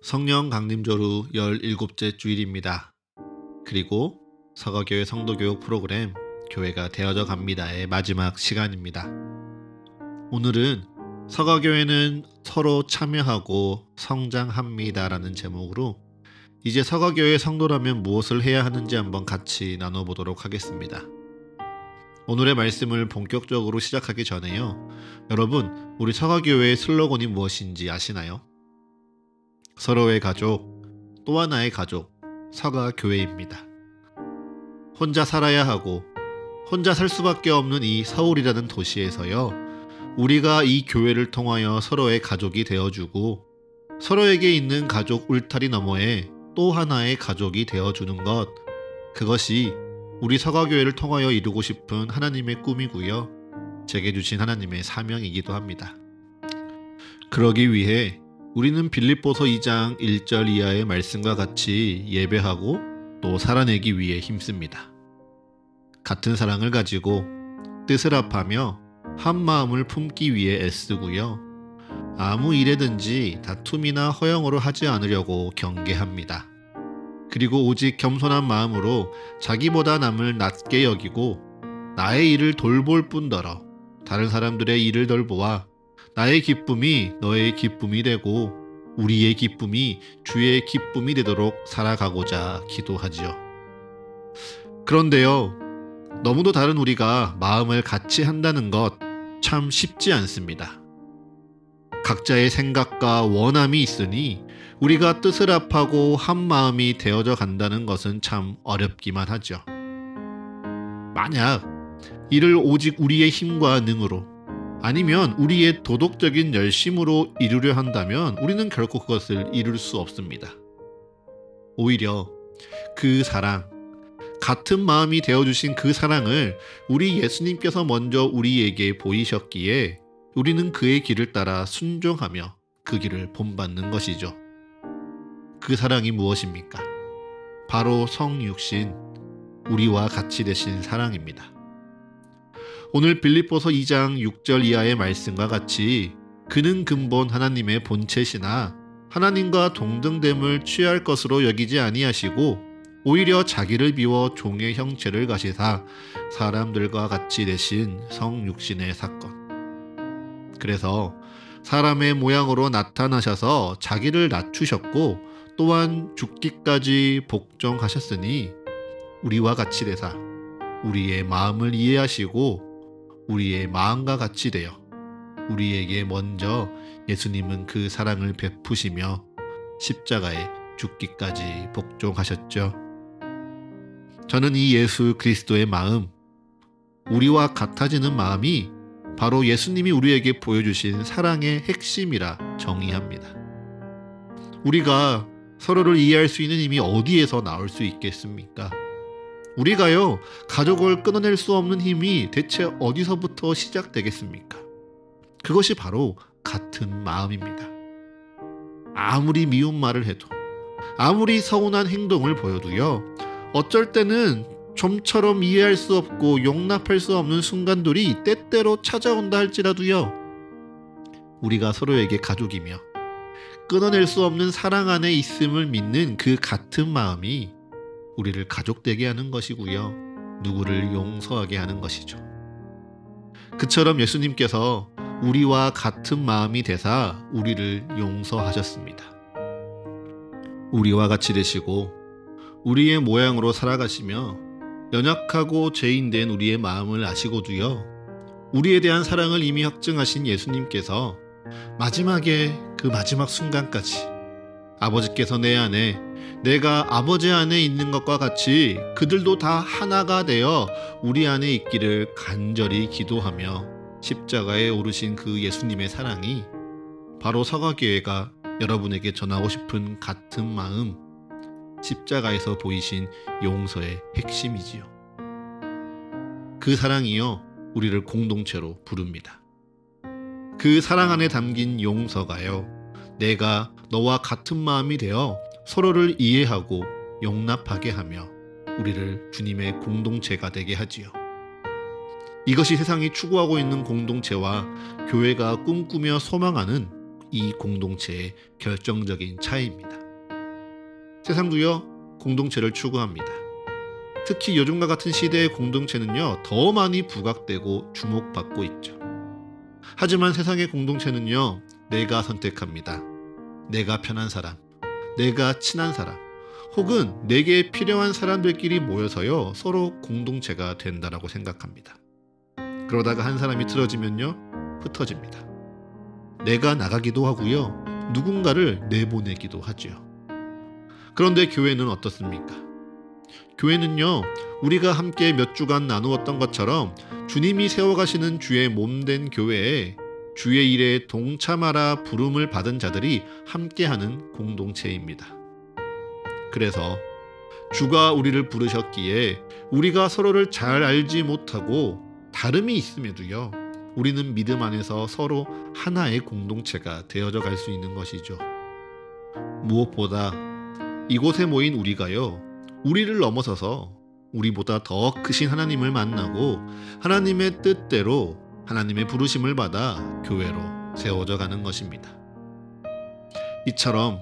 성령 강림조루 17째 주일입니다. 그리고 서가교회 성도교육 프로그램 교회가 되어져 갑니다의 마지막 시간입니다. 오늘은 서가교회는 서로 참여하고 성장합니다라는 제목으로 이제 서가교회 성도라면 무엇을 해야 하는지 한번 같이 나눠보도록 하겠습니다. 오늘의 말씀을 본격적으로 시작하기 전에요. 여러분, 우리 서가교회의 슬로건이 무엇인지 아시나요? 서로의 가족, 또 하나의 가족, 서가교회입니다. 혼자 살아야 하고 혼자 살 수밖에 없는 이 서울이라는 도시에서요, 우리가 이 교회를 통하여 서로의 가족이 되어주고 서로에게 있는 가족 울타리 너머에 또 하나의 가족이 되어주는 것, 그것이 우리 서가교회를 통하여 이루고 싶은 하나님의 꿈이고요, 제게 주신 하나님의 사명이기도 합니다. 그러기 위해 우리는 빌립보서 2장 1절 이하의 말씀과 같이 예배하고 또 살아내기 위해 힘씁니다. 같은 사랑을 가지고 뜻을 합하며 한 마음을 품기 위해 애쓰고요, 아무 일에든지 다툼이나 허영으로 하지 않으려고 경계합니다. 그리고 오직 겸손한 마음으로 자기보다 남을 낮게 여기고 나의 일을 돌볼 뿐더러 다른 사람들의 일을 돌보아 나의 기쁨이 너의 기쁨이 되고 우리의 기쁨이 주의 기쁨이 되도록 살아가고자 기도하지요. 그런데요, 너무도 다른 우리가 마음을 같이 한다는 것 참 쉽지 않습니다. 각자의 생각과 원함이 있으니 우리가 뜻을 합하고 한 마음이 되어져 간다는 것은 참 어렵기만 하죠. 만약 이를 오직 우리의 힘과 능으로 아니면 우리의 도덕적인 열심으로 이루려 한다면 우리는 결코 그것을 이룰 수 없습니다. 오히려 그 사랑, 같은 마음이 되어주신 그 사랑을 우리 예수님께서 먼저 우리에게 보이셨기에 우리는 그의 길을 따라 순종하며 그 길을 본받는 것이죠. 그 사랑이 무엇입니까? 바로 성육신, 우리와 같이 되신 사랑입니다. 오늘 빌립보서 2장 6절 이하의 말씀과 같이 그는 근본 하나님의 본체시나 하나님과 동등됨을 취할 것으로 여기지 아니하시고 오히려 자기를 비워 종의 형체를 가시사 사람들과 같이 되신 성육신의 사건. 그래서 사람의 모양으로 나타나셔서 자기를 낮추셨고 또한 죽기까지 복종하셨으니 우리와 같이 되사 우리의 마음을 이해하시고 우리의 마음과 같이 되어 우리에게 먼저 예수님은 그 사랑을 베푸시며 십자가에 죽기까지 복종하셨죠. 저는 이 예수 그리스도의 마음, 우리와 같아지는 마음이 바로 예수님이 우리에게 보여주신 사랑의 핵심이라 정의합니다. 우리가 서로를 이해할 수 있는 힘이 어디에서 나올 수 있겠습니까? 우리가요, 가족을 끊어낼 수 없는 힘이 대체 어디서부터 시작되겠습니까? 그것이 바로 같은 마음입니다. 아무리 미운 말을 해도, 아무리 서운한 행동을 보여도요, 어쩔 때는 좀처럼 이해할 수 없고 용납할 수 없는 순간들이 때때로 찾아온다 할지라도요, 우리가 서로에게 가족이며 끊어낼 수 없는 사랑 안에 있음을 믿는 그 같은 마음이 우리를 가족되게 하는 것이고요, 누구를 용서하게 하는 것이죠. 그처럼 예수님께서 우리와 같은 마음이 되사 우리를 용서하셨습니다. 우리와 같이 되시고 우리의 모양으로 살아가시며 연약하고 죄인된 우리의 마음을 아시고도요, 우리에 대한 사랑을 이미 확증하신 예수님께서 마지막에 그 마지막 순간까지 아버지께서 내 안에, 내가 아버지 안에 있는 것과 같이 그들도 다 하나가 되어 우리 안에 있기를 간절히 기도하며 십자가에 오르신 그 예수님의 사랑이 바로 서가교회가 여러분에게 전하고 싶은 같은 마음, 십자가에서 보이신 용서의 핵심이지요. 그 사랑이요, 우리를 공동체로 부릅니다. 그 사랑 안에 담긴 용서가요, 내가 너와 같은 마음이 되어 서로를 이해하고 용납하게 하며 우리를 주님의 공동체가 되게 하지요. 이것이 세상이 추구하고 있는 공동체와 교회가 꿈꾸며 소망하는 이 공동체의 결정적인 차이입니다. 세상도요, 공동체를 추구합니다. 특히 요즘과 같은 시대의 공동체는요, 더 많이 부각되고 주목받고 있죠. 하지만 세상의 공동체는요, 내가 선택합니다. 내가 편한 사람, 내가 친한 사람, 혹은 내게 필요한 사람들끼리 모여서요, 서로 공동체가 된다라고 생각합니다. 그러다가 한 사람이 틀어지면요, 흩어집니다. 내가 나가기도 하고요, 누군가를 내보내기도 하죠. 그런데 교회는 어떻습니까? 교회는요, 우리가 함께 몇 주간 나누었던 것처럼 주님이 세워가시는 주의 몸된 교회에 주의 일에 동참하라 부름을 받은 자들이 함께하는 공동체입니다. 그래서 주가 우리를 부르셨기에 우리가 서로를 잘 알지 못하고 다름이 있음에도요, 우리는 믿음 안에서 서로 하나의 공동체가 되어져 갈 수 있는 것이죠. 무엇보다 이곳에 모인 우리가요, 우리를 넘어서서 우리보다 더 크신 하나님을 만나고 하나님의 뜻대로 하나님의 부르심을 받아 교회로 세워져 가는 것입니다. 이처럼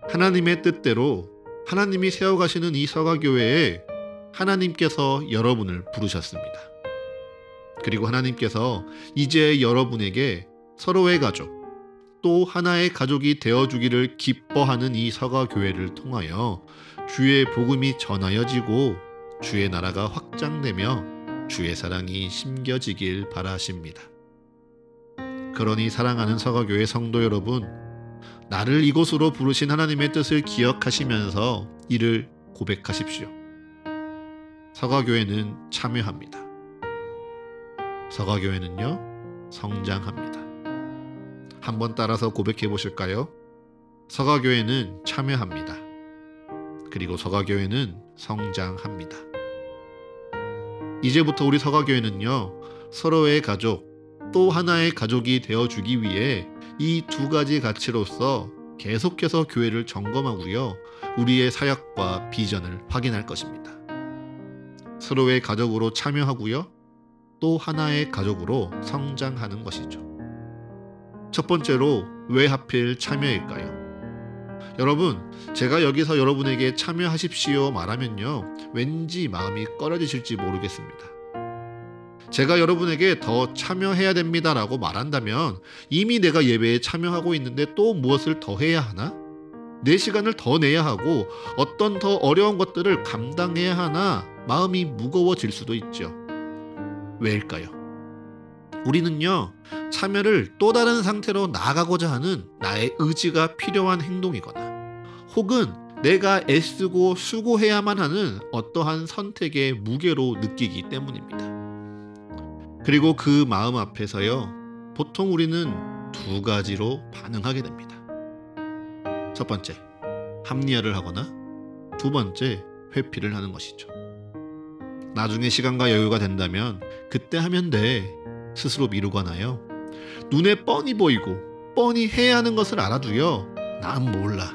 하나님의 뜻대로 하나님이 세워가시는 이 서가교회에 하나님께서 여러분을 부르셨습니다. 그리고 하나님께서 이제 여러분에게 서로의 가족, 또 하나의 가족이 되어주기를 기뻐하는 이 서가교회를 통하여 주의 복음이 전하여지고 주의 나라가 확장되며 주의 사랑이 심겨지길 바라십니다. 그러니 사랑하는 서가교회 성도 여러분, 나를 이곳으로 부르신 하나님의 뜻을 기억하시면서 이를 고백하십시오. 서가교회는 참여합니다. 서가교회는요, 성장합니다. 한번 따라서 고백해 보실까요? 서가교회는 참여합니다. 그리고 서가교회는 성장합니다. 이제부터 우리 서가교회는요, 서로의 가족, 또 하나의 가족이 되어주기 위해 이 두 가지 가치로서 계속해서 교회를 점검하고요, 우리의 사역과 비전을 확인할 것입니다. 서로의 가족으로 참여하고요, 또 하나의 가족으로 성장하는 것이죠. 첫 번째로 왜 하필 참여일까요? 여러분, 제가 여기서 여러분에게 참여하십시오 말하면요, 왠지 마음이 꺼려지실지 모르겠습니다. 제가 여러분에게 더 참여해야 됩니다 라고 말한다면 이미 내가 예배에 참여하고 있는데 또 무엇을 더 해야 하나? 내 시간을 더 내야 하고 어떤 더 어려운 것들을 감당해야 하나 마음이 무거워질 수도 있죠. 왜일까요? 우리는요, 참여를 또 다른 상태로 나아가고자 하는 나의 의지가 필요한 행동이거나 혹은 내가 애쓰고 수고해야만 하는 어떠한 선택의 무게로 느끼기 때문입니다. 그리고 그 마음 앞에서요, 보통 우리는 두 가지로 반응하게 됩니다. 첫 번째, 합리화를 하거나 두 번째, 회피를 하는 것이죠. 나중에 시간과 여유가 된다면 그때 하면 돼 스스로 미루거나요, 눈에 뻔히 보이고 뻔히 해야 하는 것을 알아도요, 난 몰라,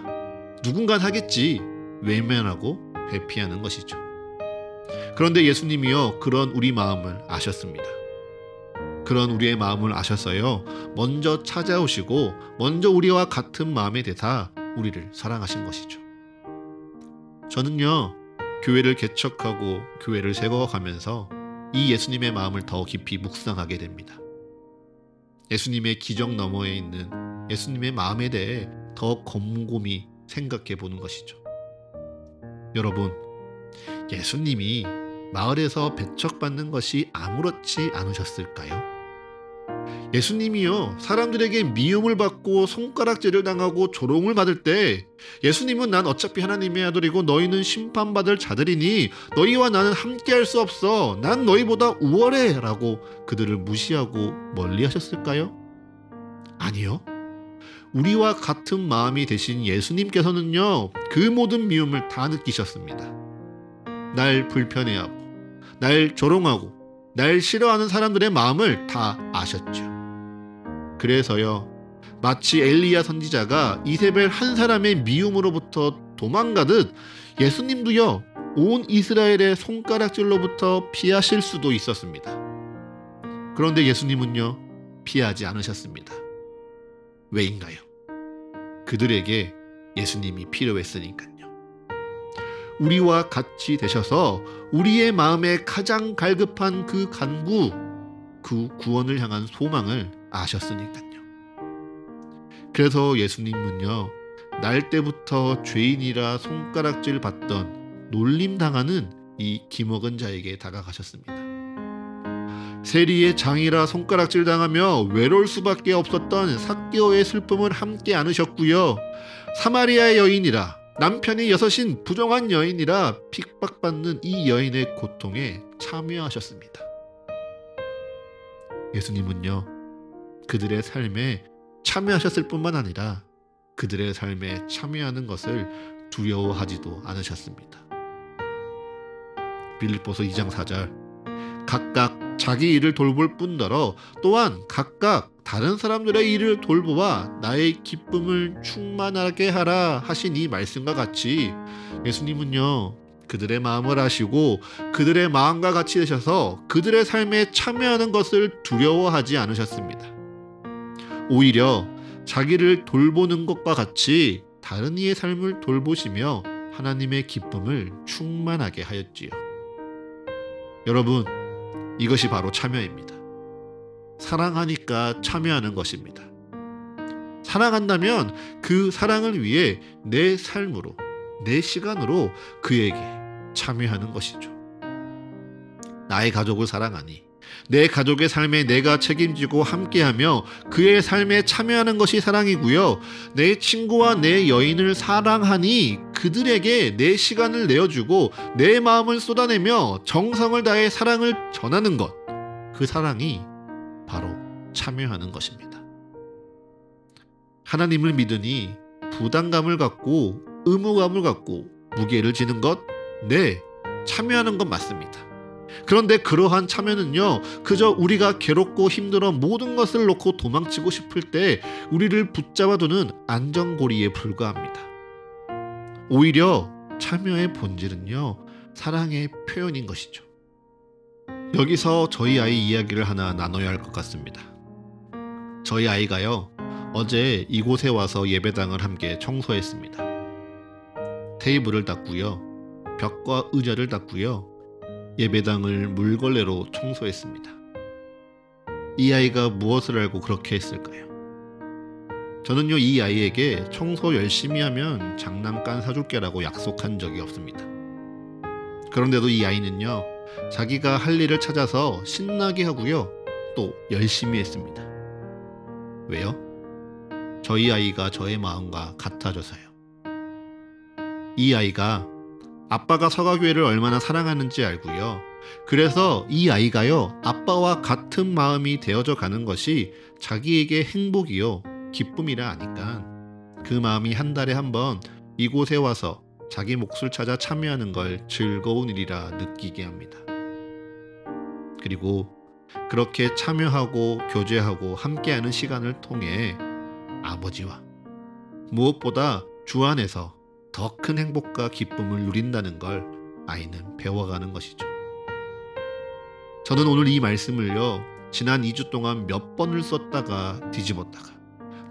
누군간 하겠지 외면하고 회피하는 것이죠. 그런데 예수님이요, 그런 우리 마음을 아셨습니다. 그런 우리의 마음을 아셨어요, 먼저 찾아오시고 먼저 우리와 같은 마음에 대사 우리를 사랑하신 것이죠. 저는요, 교회를 개척하고 교회를 세워가면서 이 예수님의 마음을 더 깊이 묵상하게 됩니다. 예수님의 기적 너머에 있는 예수님의 마음에 대해 더 곰곰이 생각해 보는 것이죠. 여러분, 예수님이 마을에서 배척받는 것이 아무렇지 않으셨을까요? 예수님이요, 사람들에게 미움을 받고 손가락질을 당하고 조롱을 받을 때 예수님은 난 어차피 하나님의 아들이고 너희는 심판받을 자들이니 너희와 나는 함께할 수 없어, 난 너희보다 우월해 라고 그들을 무시하고 멀리 하셨을까요? 아니요. 우리와 같은 마음이 되신 예수님께서는요, 그 모든 미움을 다 느끼셨습니다. 날 불편해하고 날 조롱하고 날 싫어하는 사람들의 마음을 다 아셨죠. 그래서요, 마치 엘리야 선지자가 이세벨 한 사람의 미움으로부터 도망가듯 예수님도요, 온 이스라엘의 손가락질로부터 피하실 수도 있었습니다. 그런데 예수님은요, 피하지 않으셨습니다. 왜인가요? 그들에게 예수님이 필요했으니까요. 우리와 같이 되셔서 우리의 마음에 가장 갈급한 그 간구, 그 구원을 향한 소망을 아셨으니까요. 그래서 예수님은요, 날 때부터 죄인이라 손가락질 받던 놀림당하는 이 기먹은 자에게 다가가셨습니다. 세리의 장이라 손가락질 당하며 외로울 수밖에 없었던 삭개오의 슬픔을 함께 안으셨고요. 사마리아의 여인이라, 남편이 여섯인 부정한 여인이라 핍박받는 이 여인의 고통에 참여하셨습니다. 예수님은요, 그들의 삶에 참여하셨을 뿐만 아니라 그들의 삶에 참여하는 것을 두려워하지도 않으셨습니다. 빌립보서 2장 4절, 각각 자기 일을 돌볼 뿐더러 또한 각각 다른 사람들의 일을 돌보아 나의 기쁨을 충만하게 하라 하신 이 말씀과 같이 예수님은요, 그들의 마음을 아시고 그들의 마음과 같이 되셔서 그들의 삶에 참여하는 것을 두려워하지 않으셨습니다. 오히려 자기를 돌보는 것과 같이 다른 이의 삶을 돌보시며 하나님의 기쁨을 충만하게 하였지요. 여러분, 이것이 바로 참여입니다. 사랑하니까 참여하는 것입니다. 사랑한다면 그 사랑을 위해 내 삶으로, 내 시간으로 그에게 참여하는 것이죠. 나의 가족을 사랑하니 내 가족의 삶에 내가 책임지고 함께하며 그의 삶에 참여하는 것이 사랑이고요. 내 친구와 내 여인을 사랑하니 그들에게 내 시간을 내어주고 내 마음을 쏟아내며 정성을 다해 사랑을 전하는 것, 그 사랑이 바로 참여하는 것입니다. 하나님을 믿으니 부담감을 갖고 의무감을 갖고 무게를 지는 것, 네, 참여하는 것 맞습니다. 그런데 그러한 참여는요, 그저 우리가 괴롭고 힘들어 모든 것을 놓고 도망치고 싶을 때 우리를 붙잡아두는 안전고리에 불과합니다. 오히려 참여의 본질은요, 사랑의 표현인 것이죠. 여기서 저희 아이 이야기를 하나 나눠야 할 것 같습니다. 저희 아이가요, 어제 이곳에 와서 예배당을 함께 청소했습니다. 테이블을 닦고요, 벽과 의자를 닦고요, 예배당을 물걸레로 청소했습니다. 이 아이가 무엇을 알고 그렇게 했을까요? 저는요, 이 아이에게 청소 열심히 하면 장난감 사줄게라고 약속한 적이 없습니다. 그런데도 이 아이는요, 자기가 할 일을 찾아서 신나게 하고요, 또 열심히 했습니다. 왜요? 저희 아이가 저의 마음과 같아져서요. 이 아이가 아빠가 서가교회를 얼마나 사랑하는지 알고요. 그래서 이 아이가요, 아빠와 같은 마음이 되어져 가는 것이 자기에게 행복이요, 기쁨이라 아니까 그 마음이 한 달에 한 번 이곳에 와서 자기 몫을 찾아 참여하는 걸 즐거운 일이라 느끼게 합니다. 그리고 그렇게 참여하고 교제하고 함께하는 시간을 통해 아버지와 무엇보다 주 안에서 더 큰 행복과 기쁨을 누린다는 걸 아이는 배워가는 것이죠. 저는 오늘 이 말씀을요, 지난 2주 동안 몇 번을 썼다가 뒤집었다가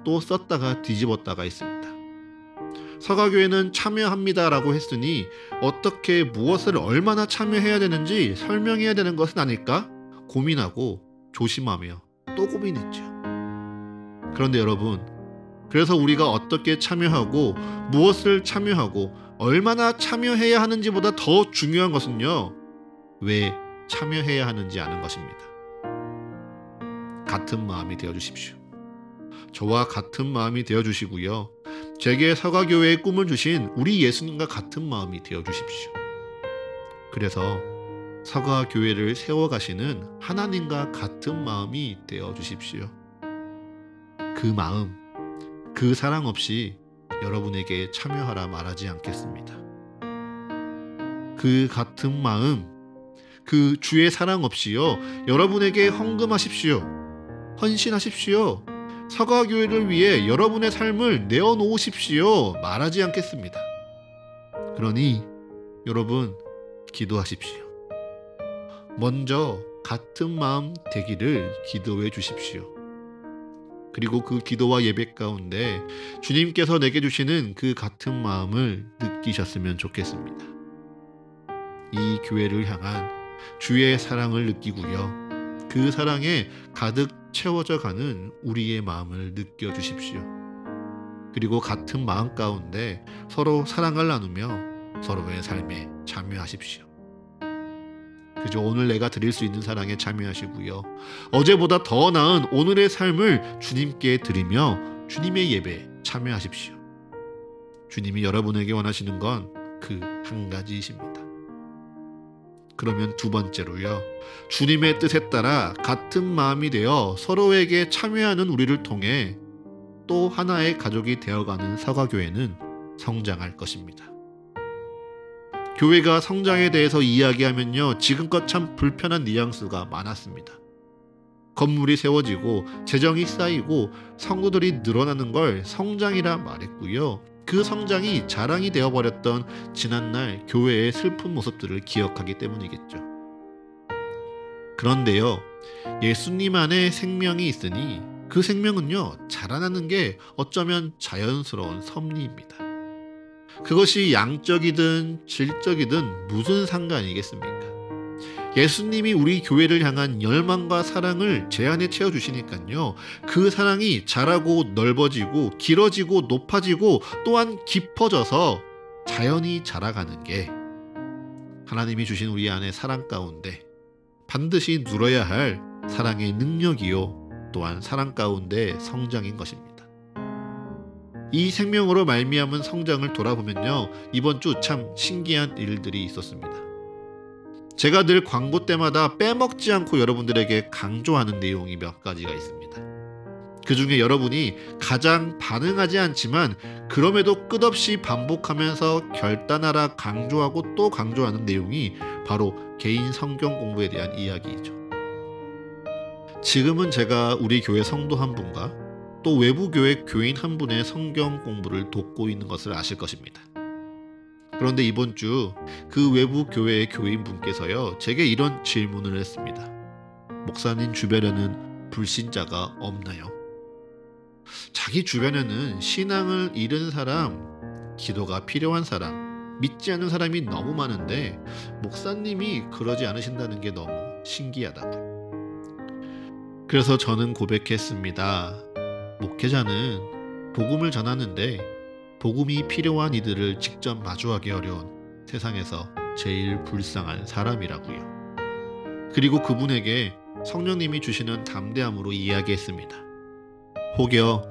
또 썼다가 뒤집었다가 했습니다. 서가교회는 참여합니다라고 했으니 어떻게 무엇을 얼마나 참여해야 되는지 설명해야 되는 것은 아닐까 고민하고 조심하며 또 고민했죠. 그런데 여러분, 그래서 우리가 어떻게 참여하고 무엇을 참여하고 얼마나 참여해야 하는지보다 더 중요한 것은요, 왜 참여해야 하는지 아는 것입니다. 같은 마음이 되어주십시오. 저와 같은 마음이 되어주시고요, 제게 서가교회의 꿈을 주신 우리 예수님과 같은 마음이 되어주십시오. 그래서 서가교회를 세워가시는 하나님과 같은 마음이 되어주십시오. 그 마음, 그 사랑 없이 여러분에게 참여하라 말하지 않겠습니다. 그 같은 마음, 그 주의 사랑 없이요, 여러분에게 헌금하십시오. 헌신하십시오. 서가교회를 위해 여러분의 삶을 내어놓으십시오. 말하지 않겠습니다. 그러니 여러분, 기도하십시오. 먼저 같은 마음 되기를 기도해 주십시오. 그리고 그 기도와 예배 가운데 주님께서 내게 주시는 그 같은 마음을 느끼셨으면 좋겠습니다. 이 교회를 향한 주의 사랑을 느끼고요. 그 사랑에 가득 채워져 가는 우리의 마음을 느껴주십시오. 그리고 같은 마음 가운데 서로 사랑을 나누며 서로의 삶에 참여하십시오. 그저 오늘 내가 드릴 수 있는 사랑에 참여하시고요. 어제보다 더 나은 오늘의 삶을 주님께 드리며 주님의 예배에 참여하십시오. 주님이 여러분에게 원하시는 건 그 한 가지이십니다. 그러면 두 번째로요. 주님의 뜻에 따라 같은 마음이 되어 서로에게 참여하는 우리를 통해 또 하나의 가족이 되어가는 사과교회는 성장할 것입니다. 교회가 성장에 대해서 이야기하면요. 지금껏 참 불편한 뉘앙스가 많았습니다. 건물이 세워지고 재정이 쌓이고 성도들이 늘어나는 걸 성장이라 말했고요. 그 성장이 자랑이 되어버렸던 지난날 교회의 슬픈 모습들을 기억하기 때문이겠죠. 그런데요. 예수님 안에 생명이 있으니 그 생명은요. 자라나는 게 어쩌면 자연스러운 섭리입니다. 그것이 양적이든 질적이든 무슨 상관이겠습니까? 예수님이 우리 교회를 향한 열망과 사랑을 제 안에 채워주시니까요. 그 사랑이 자라고 넓어지고 길어지고 높아지고 또한 깊어져서 자연히 자라가는 게 하나님이 주신 우리 안에 사랑 가운데 반드시 누려야 할 사랑의 능력이요. 또한 사랑 가운데 성장인 것입니다. 이 생명으로 말미암은 성장을 돌아보면요. 이번 주 참 신기한 일들이 있었습니다. 제가 늘 광고 때마다 빼먹지 않고 여러분들에게 강조하는 내용이 몇 가지가 있습니다. 그 중에 여러분이 가장 반응하지 않지만 그럼에도 끝없이 반복하면서 결단하라 강조하고 또 강조하는 내용이 바로 개인 성경 공부에 대한 이야기이죠. 지금은 제가 우리 교회 성도 한 분과 또 외부 교회 교인 한 분의 성경 공부를 돕고 있는 것을 아실 것입니다. 그런데 이번 주 그 외부 교회의 교인 분께서요. 제게 이런 질문을 했습니다. 목사님 주변에는 불신자가 없나요? 자기 주변에는 신앙을 잃은 사람, 기도가 필요한 사람, 믿지 않는 사람이 너무 많은데 목사님이 그러지 않으신다는 게 너무 신기하다고요. 그래서 저는 고백했습니다. 목회자는 복음을 전하는데 복음이 필요한 이들을 직접 마주하기 어려운 세상에서 제일 불쌍한 사람이라고요. 그리고 그분에게 성령님이 주시는 담대함으로 이야기했습니다. 혹여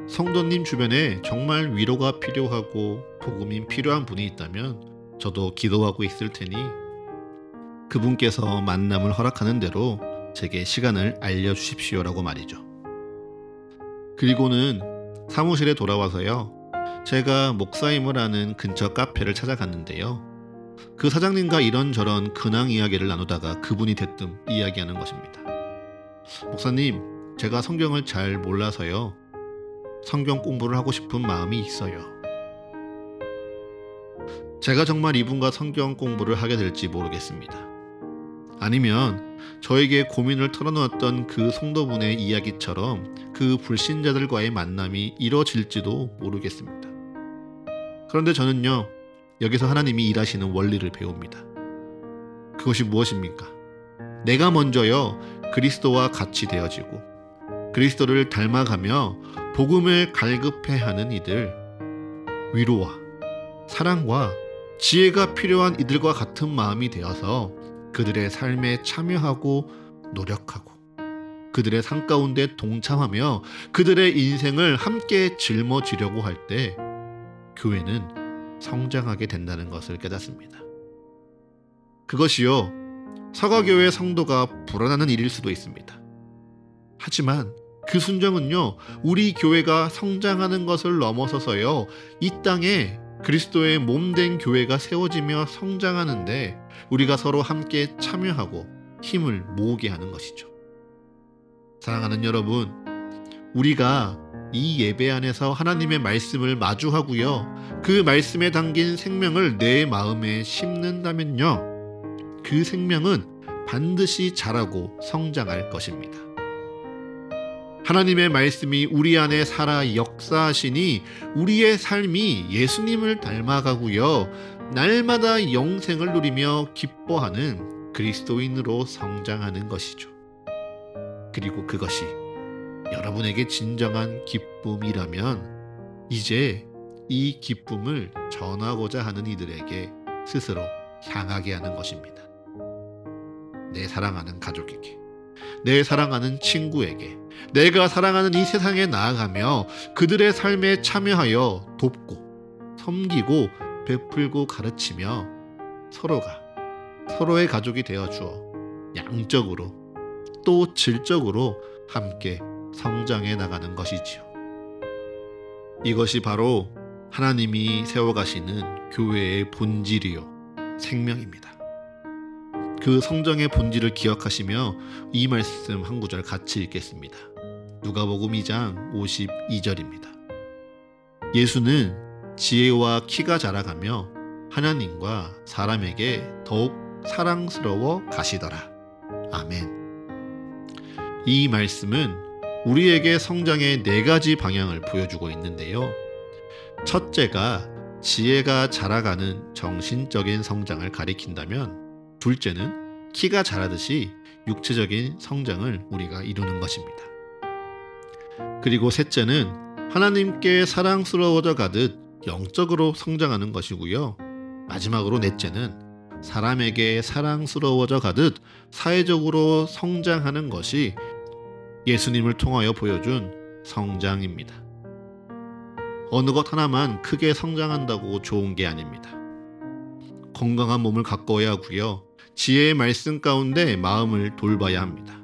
성도님 주변에 정말 위로가 필요하고 복음이 필요한 분이 있다면 저도 기도하고 있을 테니 그분께서 만남을 허락하는 대로 제게 시간을 알려주십시오라고 말이죠. 그리고는 사무실에 돌아와서요. 제가 목사임을 하는 근처 카페를 찾아갔는데요. 그 사장님과 이런저런 근황 이야기를 나누다가 그분이 대뜸 이야기하는 것입니다. 목사님, 제가 성경을 잘 몰라서요. 성경 공부를 하고 싶은 마음이 있어요. 제가 정말 이분과 성경 공부를 하게 될지 모르겠습니다. 아니면 저에게 고민을 털어놓았던 그 성도분의 이야기처럼 그 불신자들과의 만남이 이뤄질지도 모르겠습니다. 그런데 저는요. 여기서 하나님이 일하시는 원리를 배웁니다. 그것이 무엇입니까? 내가 먼저요. 그리스도와 같이 되어지고 그리스도를 닮아가며 복음을 갈급해하는 이들, 위로와 사랑과 지혜가 필요한 이들과 같은 마음이 되어서 그들의 삶에 참여하고 노력하고 그들의 삶 가운데 동참하며 그들의 인생을 함께 짊어지려고 할 때 교회는 성장하게 된다는 것을 깨닫습니다. 그것이요. 사과교회 성도가 불안하는 일일 수도 있습니다. 하지만 그 순정은요. 우리 교회가 성장하는 것을 넘어서서요. 이 땅에 그리스도의 몸된 교회가 세워지며 성장하는데 우리가 서로 함께 참여하고 힘을 모으게 하는 것이죠. 사랑하는 여러분, 우리가 이 예배 안에서 하나님의 말씀을 마주하고요. 그 말씀에 담긴 생명을 내 마음에 심는다면요. 그 생명은 반드시 자라고 성장할 것입니다. 하나님의 말씀이 우리 안에 살아 역사하시니 우리의 삶이 예수님을 닮아가고요. 날마다 영생을 누리며 기뻐하는 그리스도인으로 성장하는 것이죠. 그리고 그것이 여러분에게 진정한 기쁨이라면 이제 이 기쁨을 전하고자 하는 이들에게 스스로 향하게 하는 것입니다. 내 사랑하는 가족에게, 내 사랑하는 친구에게, 내가 사랑하는 이 세상에 나아가며 그들의 삶에 참여하여 돕고 섬기고 베풀고 가르치며 서로가 서로의 가족이 되어주어 양적으로 또 질적으로 함께 성장해 나가는 것이지요. 이것이 바로 하나님이 세워가시는 교회의 본질이요 생명입니다. 그 성장의 본질을 기억하시며 이 말씀 한 구절 같이 읽겠습니다. 누가복음 2장 52절입니다. 예수는 지혜와 키가 자라가며 하나님과 사람에게 더욱 사랑스러워 가시더라. 아멘. 이 말씀은 우리에게 성장의 4가지 방향을 보여주고 있는데요. 첫째가 지혜가 자라가는 정신적인 성장을 가리킨다면, 둘째는 키가 자라듯이 육체적인 성장을 우리가 이루는 것입니다. 그리고 셋째는 하나님께 사랑스러워져 가듯 영적으로 성장하는 것이고요. 마지막으로 넷째는 사람에게 사랑스러워져 가듯 사회적으로 성장하는 것이 예수님을 통하여 보여준 성장입니다. 어느 것 하나만 크게 성장한다고 좋은 게 아닙니다. 건강한 몸을 가꿔야 하고요. 지혜의 말씀 가운데 마음을 돌봐야 합니다.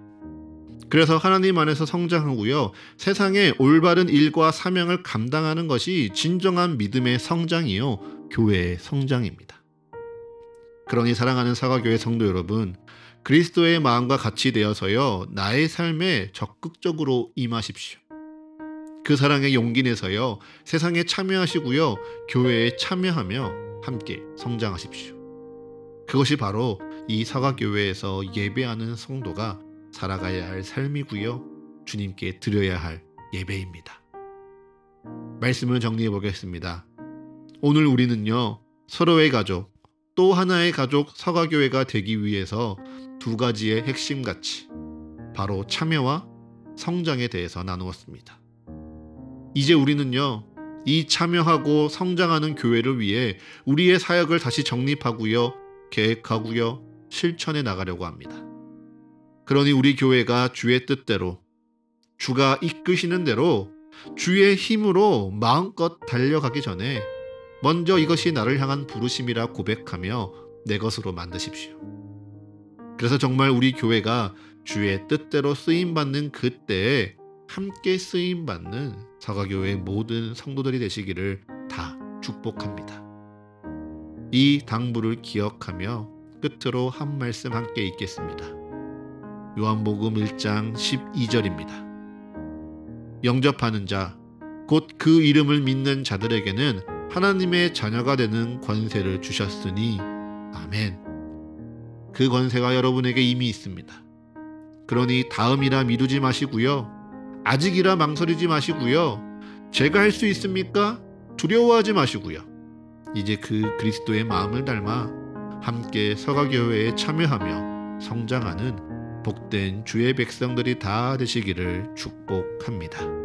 그래서 하나님 안에서 성장하고요. 세상의 올바른 일과 사명을 감당하는 것이 진정한 믿음의 성장이요. 교회의 성장입니다. 그러니 사랑하는 사과교회 성도 여러분, 그리스도의 마음과 같이 되어서요. 나의 삶에 적극적으로 임하십시오. 그 사랑의 용기 내서요. 세상에 참여하시고요. 교회에 참여하며 함께 성장하십시오. 그것이 바로 이 사과교회에서 예배하는 성도가 살아가야 할 삶이고요. 주님께 드려야 할 예배입니다. 말씀을 정리해 보겠습니다. 오늘 우리는요. 서로의 가족, 또 하나의 가족 사과교회가 되기 위해서 2가지의 핵심 가치, 바로 참여와 성장에 대해서 나누었습니다. 이제 우리는요. 이 참여하고 성장하는 교회를 위해 우리의 사역을 다시 정립하고요. 계획하고요. 실천해 나가려고 합니다. 그러니 우리 교회가 주의 뜻대로, 주가 이끄시는 대로 주의 힘으로 마음껏 달려가기 전에 먼저 이것이 나를 향한 부르심이라 고백하며 내 것으로 만드십시오. 그래서 정말 우리 교회가 주의 뜻대로 쓰임받는 그때에 함께 쓰임받는 사과교회의 모든 성도들이 되시기를 다 축복합니다. 이 당부를 기억하며 끝으로 한 말씀 함께 읽겠습니다. 요한복음 1장 12절입니다. 영접하는 자, 곧 그 이름을 믿는 자들에게는 하나님의 자녀가 되는 권세를 주셨으니 아멘. 그 권세가 여러분에게 이미 있습니다. 그러니 다음이라 미루지 마시고요. 아직이라 망설이지 마시고요. 제가 할 수 있습니까? 두려워하지 마시고요. 이제 그 그리스도의 마음을 닮아 함께 서가교회에 참여하며 성장하는 복된 주의 백성들이 다 되시기를 축복합니다.